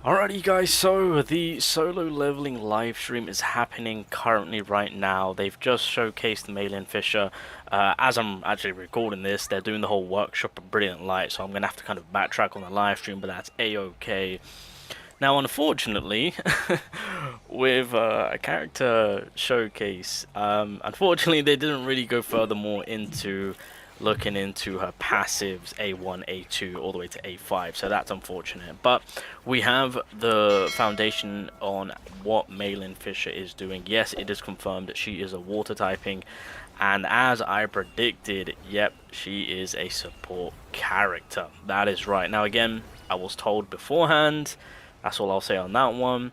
Alrighty guys, so the solo leveling live stream is happening currently right now. They've just showcased MEILIN Fisher. As I'm actually recording this, they're doing the whole workshop of Brilliant Light, so I'm going to have to kind of backtrack on the live stream, but that's a-okay. Now unfortunately, with a character showcase, unfortunately they didn't really go furthermore into looking into her passives A1, A2, all the way to A5, so that's unfortunate. But we have the foundation on what MEILIN Fisher is doing. Yes, it is confirmed that she is a water typing, and as I predicted, yep, she is a support character. That is right. Now again, I was told beforehand, that's all I'll say on that one.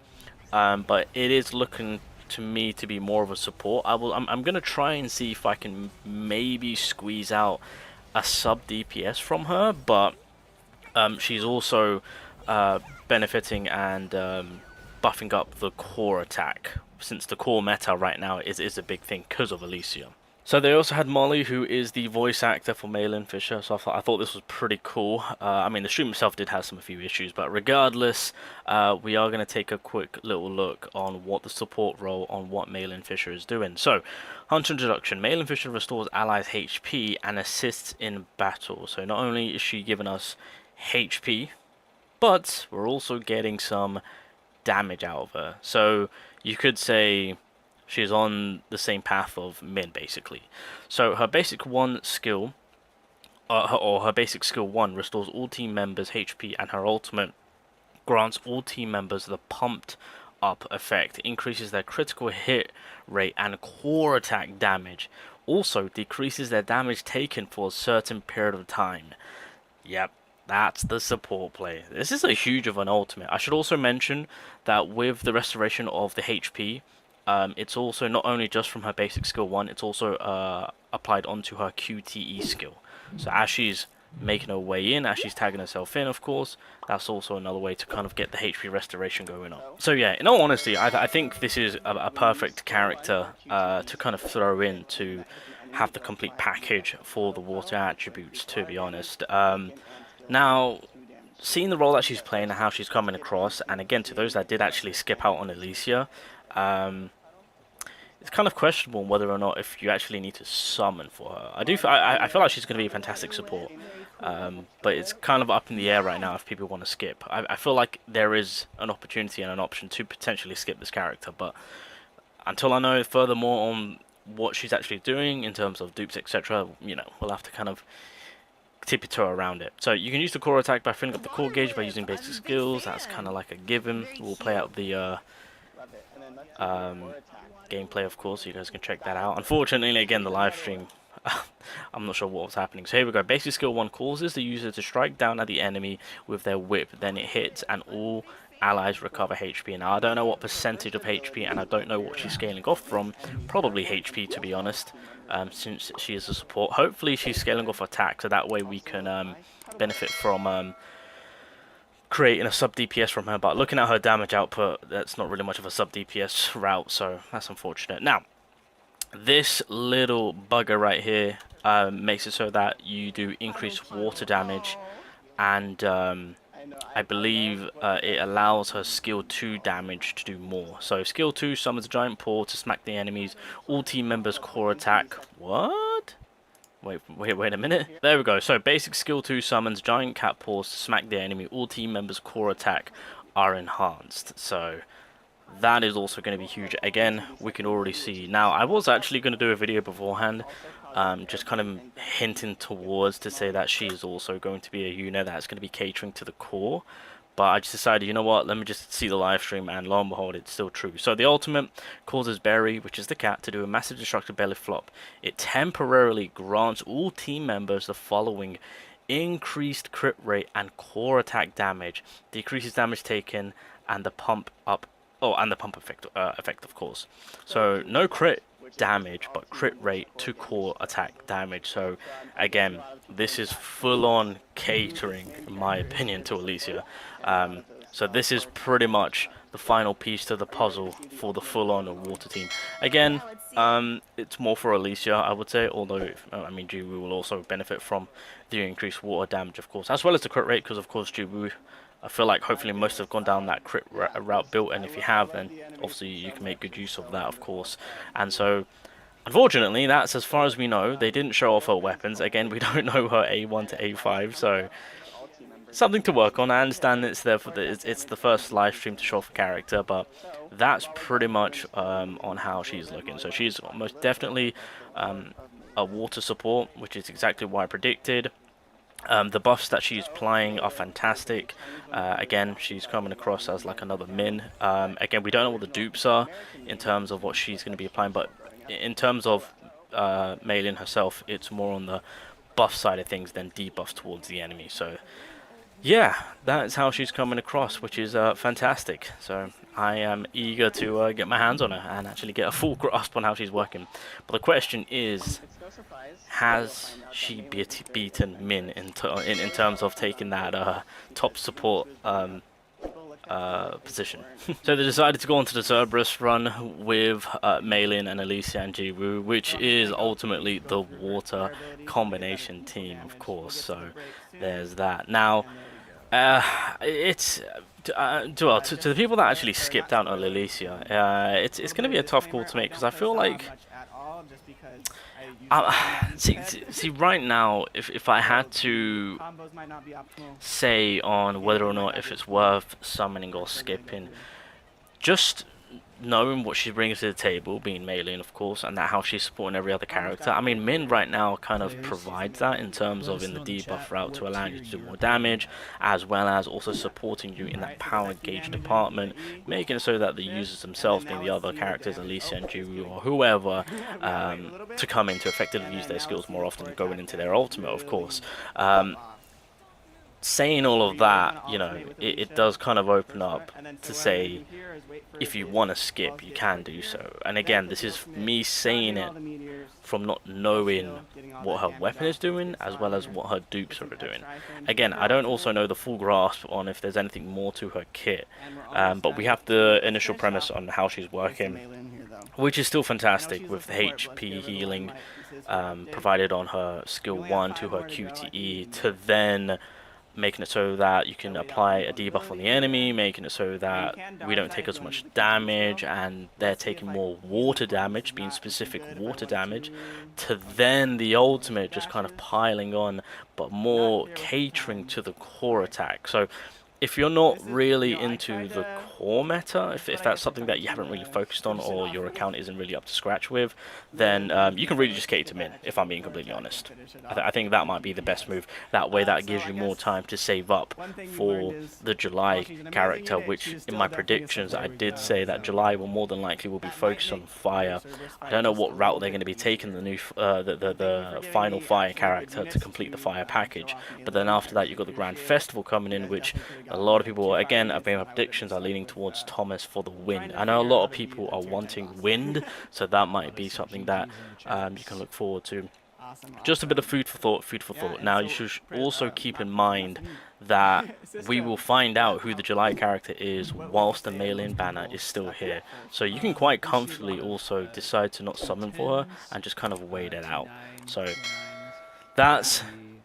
But it is looking to me to be more of a support. I'm gonna try and see if I can maybe squeeze out a sub DPS from her, but she's also benefiting and buffing up the core attack, since the core meta right now is a big thing because of Alicia. So they also had Molly, who is the voice actor for MEILIN Fisher, so I thought this was pretty cool. I mean, the stream itself did have a few issues, but regardless, we are going to take a quick little look on what the support role on what MEILIN Fisher is doing. So, Hunter Introduction. MEILIN Fisher restores allies' HP and assists in battle. So not only is she giving us HP, but we're also getting some damage out of her. So you could say she's on the same path of Min, basically. So her basic one skill, her basic skill 1 restores all team members' HP, and her ultimate grants all team members the pumped up effect, increases their critical hit rate and core attack damage. Also decreases their damage taken for a certain period of time. Yep, that's the support play. This is a huge of an ultimate. I should also mention that with the restoration of the HP, it's also not only just from her basic skill 1, it's also applied onto her QTE skill. So as she's making her way in, as she's tagging herself in, of course, that's also another way to kind of get the HP restoration going on. So yeah, in all honesty, I think this is a perfect character to kind of throw in to have the complete package for the water attributes, to be honest. Now, seeing the role that she's playing and how she's coming across, and again, to those that did actually skip out on Alicia, it's kind of questionable whether or not if you actually need to summon for her. I feel like she's going to be a fantastic support, but it's kind of up in the air right now if people want to skip. I feel like there is an opportunity and an option to potentially skip this character, but until I know furthermore on what she's actually doing in terms of dupes, etc., you know, we'll have to kind of tiptoe around it. So you can use the core attack by filling up the core gauge by using basic skills. That's kind of like a given. We'll play out the gameplay, of course, so you guys can check that out. Unfortunately, again, the live stream, I'm not sure what was happening. So here we go. Basic skill 1 causes the user to strike down at the enemy with their whip. Then it hits and all allies recover HP. Now, I don't know what percentage of HP, and I don't know what she's scaling off from. Probably HP, to be honest, since she is a support. Hopefully she's scaling off attack, so that way we can benefit from creating a sub DPS from her. But looking at her damage output, that's not really much of a sub DPS route, so that's unfortunate. Now, this little bugger right here makes it so that you do increased water damage, and I believe it allows her skill 2 damage to do more. So skill 2 summons a giant paw to smack the enemies. All team members core attack. What? Wait a minute. There we go. So basic skill 2 summons giant cat paws to smack the enemy. All team members core attack are enhanced. So that is also going to be huge. Again, we can already see. Now, I was actually going to do a video beforehand, just kind of hinting towards to say that she is also going to be a unit that's going to be catering to the core. But I just decided, you know what, let me just see the live stream, and lo and behold, it's still true. So the ultimate causes Berry, which is the cat, to do a massive destructive belly flop. It temporarily grants all team members the following: increased crit rate and core attack damage, decreases damage taken, and the pump up. Oh, and the pump effect, of course. So no crit damage, but crit rate to core attack damage. So again, this is full-on catering, in my opinion, to Alicia. So this is pretty much the final piece to the puzzle for the full-on water team. Again, it's more for Alicia, I would say, although I mean Jiwoo will also benefit from the increased water damage, of course, as well as the crit rate, because of course Jiwoo I feel like hopefully most have gone down that crit route built, and if you have, then obviously you can make good use of that, of course. And so, unfortunately, that's as far as we know. They didn't show off her weapons. Again, we don't know her A1 to A5, so something to work on. I understand it's there for it's the first live stream to show off a character, but that's pretty much on how she's looking. So she's most definitely a water support, which is exactly what I predicted. The buffs that she's applying are fantastic. Again, she's coming across as like another Min. Again, we don't know what the dupes are in terms of what she's going to be applying, but in terms of MEILIN herself, it's more on the buff side of things than debuffs towards the enemy. So yeah, that's how she's coming across, which is fantastic. So I am eager to get my hands on her and actually get a full grasp on how she's working. But the question is, has she beaten Min in terms of taking that top support position? So they decided to go onto the Cerberus run with MEILIN and Alicia and Jiwoo, which is ultimately the water combination team, of course. So there's that. Now, it's well, to the people that actually skipped out on Alicia, it's going to be a tough call to make, because I feel like see right now, if I had to say on whether or not if it's worth summoning or skipping, just knowing what she brings to the table, being MEILIN, of course, and that how she's supporting every other character. I mean, Min right now kind of provides that in terms of in the debuff route to allow you to do more damage, as well as also supporting you in that power gauge department, making it so that the users themselves, being the other characters, Alicia and Jiwoo or whoever, to come in to effectively use their skills more often, going into their ultimate, of course. Saying all of that, you know, it does kind of open up to say, if you want to skip, you can do so. And again, this is me saying it from not knowing what her weapon is doing, as well as what her dupes are doing. Again, I don't also know the full grasp on if there's anything more to her kit, but we have the initial premise on how she's working, which is still fantastic, with the HP healing provided on her skill 1 to her QTE, to then making it so that you can apply a debuff on the enemy, making it so that we don't take as much damage and they're taking more water damage, being specific water damage, to then the ultimate just kind of piling on, but more catering to the core attack. So if you're not really into the core meta, if that's something that you haven't really focused on, or your account isn't really up to scratch with, then you can really just cater to Min, if I'm being completely honest. I think that might be the best move. That way that gives you more time to save up for the July character, which in my predictions I did say that July will more than likely will be focused on fire. I don't know what route they're going to be taking the new the final fire character to complete the fire package, but then after that you've got the Grand Festival coming in, which a lot of people, again, I've made my predictions, are leaning towards Thomas for the wind. I know a lot of people are wanting wind, so that might be something that you can look forward to. Just a bit of food for thought. Now, you should also keep in mind that we will find out who the July character is whilst the MEILIN banner is still here. So you can quite comfortably also decide to not summon for her and just kind of wait it out. So that's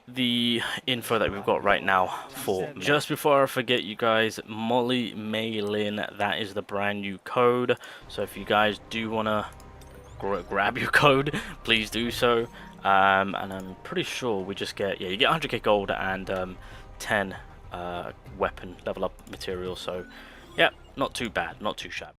the info that we've got right now for me. Just before I forget, you guys, MOLLYMEILIN, that is the brand new code. So if you guys do want to grab your code, please do so. And I'm pretty sure we just get, yeah, you get 100k gold and 10 weapon level up material. So yeah, not too bad, not too shabby.